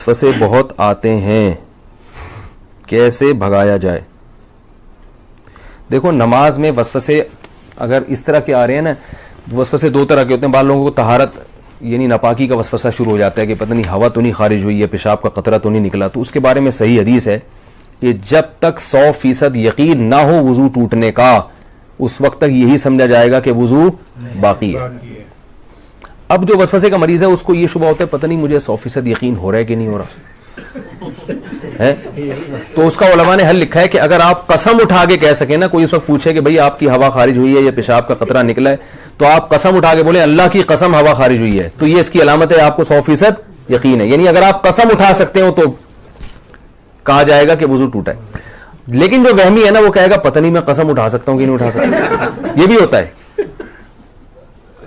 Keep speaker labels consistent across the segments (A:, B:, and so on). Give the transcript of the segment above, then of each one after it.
A: وسوسے بہت آتے ہیں، کیسے بھگایا جائے؟ دیکھو نماز میں وسوسے اگر اس طرح کے آ رہے ہیں نا، وسوسے دو طرح کے ہوتے ہیں. بعض لوگوں کو طہارت یعنی ناپاکی کا وسوسہ شروع ہو جاتا ہے کہ پتہ نہیں ہوا تو نہیں خارج ہوئی ہے، پیشاب کا قطرہ تو نہیں نکلا. تو اس کے بارے میں صحیح حدیث ہے کہ جب تک 100% یقین نہ ہو وضو ٹوٹنے کا، اس وقت تک یہی سمجھا جائے گا کہ وضو باقی ہے. اب جو وسوسے کا مریض ہے اس کو یہ شبہ ہوتا ہے پتہ نہیں مجھے 100% یقین ہو رہا ہے کہ نہیں ہو رہا ہے. تو اس کا علماء نے حل لکھا ہے کہ اگر آپ قسم اٹھا کے کہہ سکیں نا، کوئی اس وقت پوچھے کہ بھئی آپ کی ہوا خارج ہوئی ہے یا پیشاب کا قطرہ نکلا ہے، تو آپ قسم اٹھا کے بولیں اللہ کی قسم ہوا خارج ہوئی ہے، تو یہ اس کی علامت ہے آپ کو 100% یقین ہے. یعنی اگر آپ قسم اٹھا سکتے ہو تو کہا جائے گا کہ وضو ٹوٹا ہے. لیکن جو وہمی ہے نا وہ کہے گا پتہ نہیں میں قسم اٹھا سکتا ہوں کہ نہیں اٹھا سکتا. یہ بھی ہوتا ہے.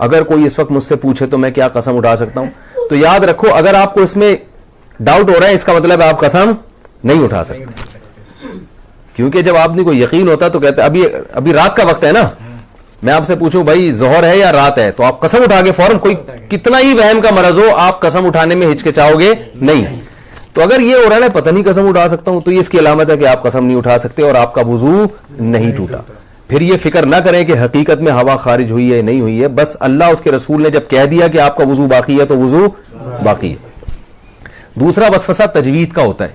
A: اگر کوئی اس وقت مجھ سے پوچھے تو میں کیا قسم اٹھا سکتا ہوں، تو یاد رکھو اگر آپ کو اس میں ڈاؤٹ ہو رہا ہے اس کا مطلب ہے آپ قسم نہیں اٹھا سکتے. کیونکہ جب آپ نے کوئی یقین ہوتا تو کہتے ابھی رات کا وقت ہے نا، میں آپ سے پوچھوں بھائی ظہر ہے یا رات ہے، تو آپ قسم اٹھا کے فوراً، کوئی کتنا ہی وہم کا مرض ہو آپ قسم اٹھانے میں ہچکچاؤ گے نہیں. تو اگر یہ ہو رہا ہے پتہ نہیں قسم اٹھا سکتا ہوں، تو یہ اس کی علامت ہے کہ آپ قسم نہیں اٹھا سکتے اور آپ کا وضو نہیں ٹوٹا. پھر یہ فکر نہ کریں کہ حقیقت میں ہوا خارج ہوئی ہے نہیں ہوئی ہے، بس اللہ اس کے رسول نے جب کہہ دیا کہ آپ کا وضو باقی ہے تو وضو باقی ہے. دوسرا وسوسہ تجوید کا ہوتا ہے.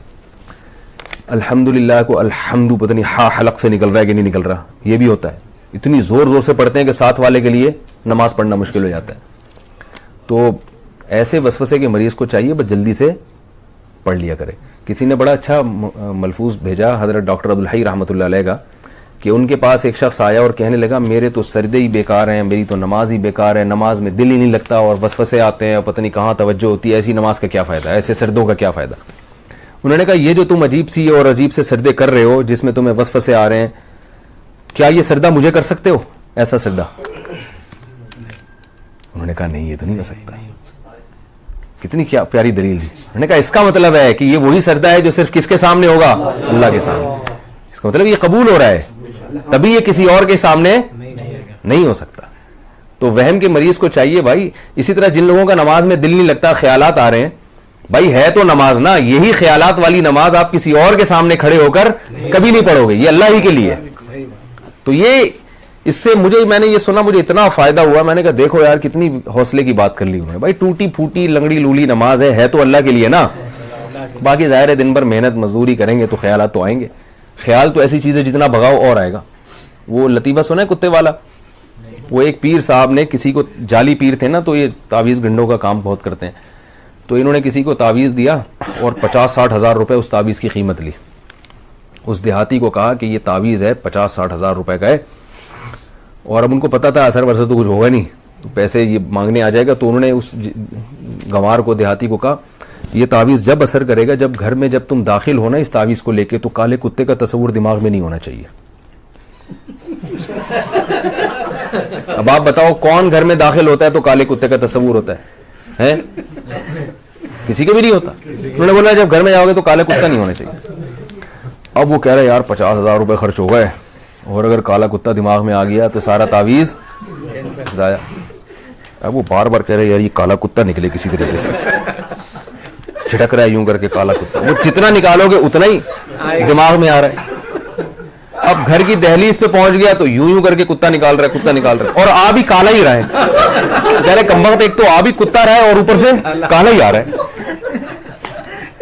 A: الحمدللہ کو الحمد پتہ نہیں ہا حلق سے نکل رہا ہے کہ نہیں نکل رہا، یہ بھی ہوتا ہے. اتنی زور زور سے پڑھتے ہیں کہ ساتھ والے کے لیے نماز پڑھنا مشکل ہو جاتا ہے. تو ایسے وسوسے کے مریض کو چاہیے بس جلدی سے پڑھ لیا کرے. کسی نے بڑا اچھا ملفوظ بھیجا حضرت ڈاکٹر عبدالحی رحمۃ اللہ علیہ کا، کہ ان کے پاس ایک شخص آیا اور کہنے لگا میرے تو سجدے ہی بیکار ہیں، میری تو نماز ہی بیکار ہے، نماز میں دل ہی نہیں لگتا اور وسوسے آتے ہیں اور پتہ نہیں کہاں توجہ ہوتی ہے، ایسی نماز کا کیا فائدہ، ایسے سجدوں کا کیا فائدہ. انہوں نے کہا یہ جو تم عجیب سی اور عجیب سے سجدے کر رہے ہو جس میں تمہیں وسوسے آ رہے ہیں، کیا یہ سجدہ مجھے کر سکتے ہو ایسا سجدہ؟ انہوں نے کہا نہیں یہ تو نہیں کر سکتا. کتنی کیا پیاری دلیل دی. انہوں نے کہا اس کا مطلب ہے کہ یہ وہی سجدہ ہے جو صرف کس کے سامنے ہوگا؟ اللہ کے سامنے. اس کا مطلب یہ قبول ہو رہا ہے، تبھی یہ کسی اور کے سامنے نہیں ہو سکتا. تو وہم کے مریض کو چاہیے بھائی، اسی طرح جن لوگوں کا نماز میں دل نہیں لگتا، خیالات آ رہے ہیں، بھائی ہے تو نماز نا، یہی خیالات والی نماز آپ کسی اور کے سامنے کھڑے ہو کر کبھی نہیں پڑھو گے، یہ اللہ ہی کے لیے. تو یہ اس سے میں نے یہ سنا، مجھے اتنا فائدہ ہوا، میں نے کہا دیکھو یار کتنی حوصلے کی بات کر لی انہوں نے. بھائی ٹوٹی پھوٹی لنگڑی لولی نماز ہے تو اللہ کے لیے نا، باقی ظاہر ہے دن بھر محنت مزدوری کریں گے تو خیالات تو آئیں گے. خیال تو ایسی چیز ہے جتنا بھگاؤ اور آئے گا. وہ لطیفہ سنا ہے کتے والا؟ وہ ایک پیر صاحب نے کسی کو، جعلی پیر تھے نا تو یہ تعویذ گنڈوں کا کام بہت کرتے ہیں، تو انہوں نے کسی کو تعویذ دیا اور 50-60 ہزار روپے اس تعویذ کی قیمت لی. اس دیہاتی کو کہا کہ یہ تعویذ ہے 50-60 ہزار روپے کا ہے، اور اب ان کو پتا تھا اثر ورثہ تو کچھ ہوگا نہیں تو پیسے یہ مانگنے آ جائے گا. تو انہوں نے اس گنوار کو، دیہاتی کو کہا یہ تعویذ جب اثر کرے گا جب گھر میں جب تم داخل ہونا اس تعویذ کو لے کے تو کالے کتے کا تصور دماغ میں نہیں ہونا چاہیے. اب آپ بتاؤ کون گھر میں داخل ہوتا ہے تو کالے کتے کا تصور ہوتا ہے؟ کسی کے بھی نہیں ہوتا. انہوں نے بولا جب گھر میں جاؤ گے تو کالا کتا نہیں ہونا چاہیے. اب وہ کہہ رہے یار 50,000 روپے خرچ ہو گئے اور اگر کالا کتا دماغ میں آ گیا تو سارا تعویذ ضائع. اب وہ بار بار کہہ رہے یار یہ کالا کتا نکلے کسی طریقے سے، چھٹک رہا ہے یوں کر کے کالا کتا. وہ جتنا نکالو گے اتنا ہی دماغ میں آ رہا ہے. اب گھر کی دہلیز پہ پہنچ گیا تو یوں کر کے کتا نکال رہا ہے اور آ بھی کالا ہی رہا ہے. کہہ رہے کمبخت ایک تو آ بھی کتا رہا ہے اور اوپر سے کالا ہی آ رہا ہے.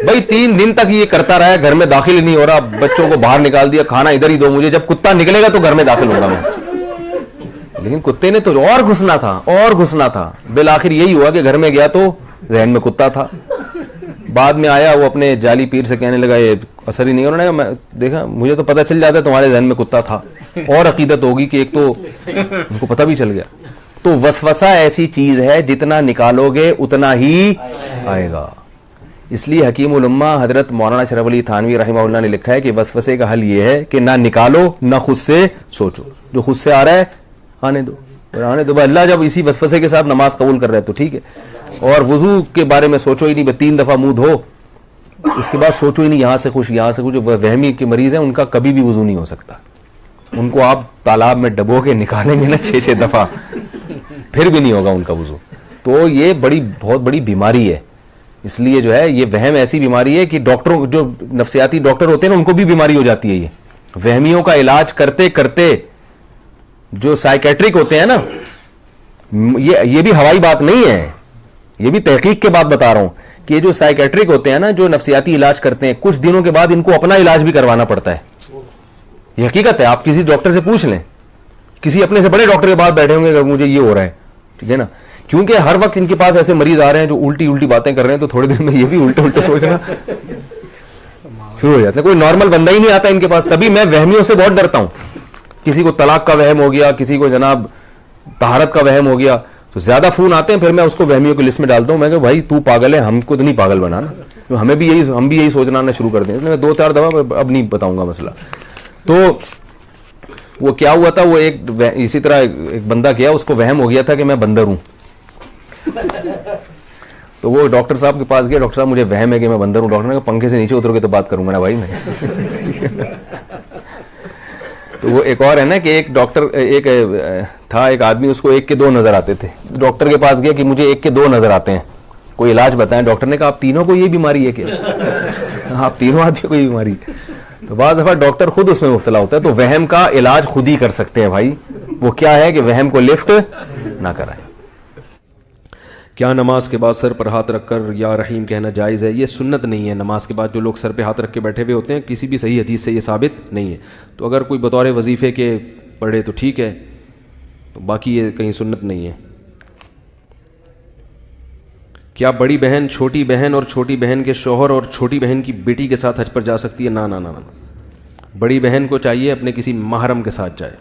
A: بھائی 3 دن تک یہ کرتا رہا ہے، گھر میں داخل ہی نہیں ہو رہا، بچوں کو باہر نکال دیا، کھانا ادھر ہی دو مجھے، جب کتا نکلے گا تو گھر میں داخل ہوگا میں. لیکن کتے نے تو اور گھسنا تھا. بالآخر یہی ہوا کہ گھر میں گیا تو ذہن میں کتا تھا. بعد میں آیا وہ اپنے جعلی پیر سے کہنے لگا یہ اثر ہی نہیں. انہوں نے کہا میں دیکھا مجھے تو پتہ چل جاتا ہے تمہارے ذہن میں کتا تھا، اور عقیدت ہوگی کہ ایک تو ان کو پتہ بھی چل گیا. تو وسوسہ ایسی چیز ہے جتنا نکالو گے اتنا ہی آئے گا. اس لیے حکیم الامہ حضرت مولانا شرف علی تھانوی رحمہ اللہ نے لکھا ہے کہ وسوسے کا حل یہ ہے کہ نہ نکالو نہ خود سے سوچو. جو خود سے آ رہا ہے آنے دو. اللہ جب اسی وسوسے کے ساتھ نماز قبول کر رہے تو ٹھیک ہے. اور وضو کے بارے میں سوچو ہی نہیں، 3 دفعہ منہ دھو اس کے بعد سوچو ہی نہیں یہاں سے خوش یہاں سے خوش. وہمی کے مریض ہیں ان کا کبھی بھی وضو نہیں ہو سکتا. ان کو آپ تالاب میں ڈبو کے نکالیں گے نا 6 دفعہ پھر بھی نہیں ہوگا ان کا وضو. تو یہ بہت بڑی بیماری ہے. اس لیے جو ہے یہ وہم ایسی بیماری ہے کہ ڈاکٹروں جو نفسیاتی ڈاکٹر ہوتے ہیں نا ان کو بھی بیماری ہو جاتی ہے. یہ وہمیوں کا علاج کرتے کرتے جو سائیکیٹرک ہوتے ہیں نا, یہ بھی ہوائی بات نہیں ہے, یہ بھی تحقیق کے بعد بتا رہا ہوں کہ یہ جو سائیکیٹرک ہوتے ہیں نا جو نفسیاتی علاج کرتے ہیں, کچھ دنوں کے بعد ان کو اپنا علاج بھی کروانا پڑتا ہے. یہ حقیقت ہے, آپ کسی ڈاکٹر سے پوچھ لیں, کسی اپنے سے بڑے ڈاکٹر کے بعد بیٹھے ہوں گے کہ مجھے یہ ہو رہا ہے, ٹھیک ہے نا, کیونکہ ہر وقت ان کے پاس ایسے مریض آ رہے ہیں جو الٹی باتیں کر رہے ہیں, تو تھوڑے دن میں یہ بھی الٹے سوچنا شروع ہو جاتا ہے. کوئی نارمل بندہ ہی نہیں آتا ان کے پاس. تبھی میں وہمیوں سے بہت ڈرتا ہوں. کسی کو طلاق کا وہم ہو گیا, کسی کو جناب طہارت کا وہم ہو گیا, تو زیادہ فون آتے ہیں, پھر میں اس کو وہمیوں کی لسٹ میں ڈالتا ہوں. میں کہ بھائی تو پاگل ہے, ہم کو تو نہیں پاگل بنانا, ہم بھی یہی سوچنا آنا شروع کر دیں. میں 2-4 دفعہ اب نہیں بتاؤں گا مسئلہ. تو وہ کیا ہوا تھا, وہ اسی طرح ایک بندہ کیا, اس کو وہم ہو گیا تھا کہ میں بندر ہوں. تو وہ ڈاکٹر صاحب کے پاس گیا, ڈاکٹر صاحب مجھے وہم ہے کہ میں بندر ہوں. ڈاکٹر نے کہا پنکھے سے نیچے اتر کے تو بات کروں گا نا بھائی میں. تو وہ ایک اور ہے نا کہ ایک ڈاکٹر ایک آدمی, اس کو 1 کے 2 نظر آتے تھے. ڈاکٹر کے پاس گیا کہ مجھے 1 کے 2 نظر آتے ہیں, کوئی علاج بتائیں. ڈاکٹر نے کہا آپ تینوں کو یہ بیماری ہے کیا؟ آپ تینوں آدمی کو یہ بیماری ہے. تو بعض دفعہ ڈاکٹر خود اس میں مبتلا ہوتا ہے. تو وہم کا علاج خود ہی کر سکتے ہیں بھائی. وہ کیا ہے کہ وہم کو لفٹ نہ کرائیں.
B: کیا نماز کے بعد سر پر ہاتھ رکھ کر یا رحیم کہنا جائز ہے؟ یہ سنت نہیں ہے. نماز کے بعد جو لوگ سر پہ ہاتھ رکھ کے بیٹھے ہوئے ہوتے ہیں, کسی بھی صحیح حدیث سے یہ ثابت نہیں ہے. تو اگر کوئی بطور وظیفے کے پڑھے تو ٹھیک ہے, تو باقی یہ کہیں سنت نہیں ہے. کیا بڑی بہن چھوٹی بہن اور چھوٹی بہن کے شوہر اور چھوٹی بہن کی بیٹی کے ساتھ حج پر جا سکتی ہے؟ نہ. بڑی بہن کو چاہیے اپنے کسی محرم کے ساتھ جائے.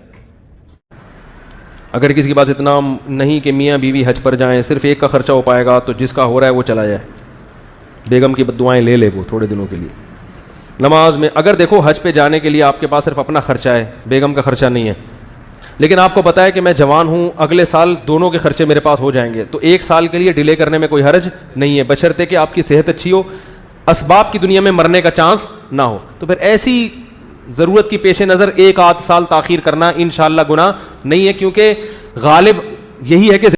B: اگر کسی کے پاس اتنا نہیں کہ میاں بیوی حج پر جائیں, صرف ایک کا خرچہ ہو پائے گا, تو جس کا ہو رہا ہے وہ چلا جائے, بیگم کی دعائیں لے لے وہ تھوڑے دنوں کے لیے. نماز میں اگر دیکھو حج پہ جانے کے لیے آپ کے پاس صرف اپنا خرچہ ہے, بیگم کا خرچہ نہیں ہے, لیکن آپ کو پتہ ہے کہ میں جوان ہوں, اگلے سال دونوں کے خرچے میرے پاس ہو جائیں گے, تو 1 سال کے لیے ڈیلے کرنے میں کوئی حرج نہیں ہے, بشرطے کہ آپ کی صحت اچھی ہو, اسباب کی دنیا میں مرنے کا چانس نہ ہو. تو پھر ایسی ضرورت کی پیش نظر 1 آدھ سال تاخیر کرنا انشاءاللہ گناہ نہیں ہے, کیونکہ غالب یہی ہے کہ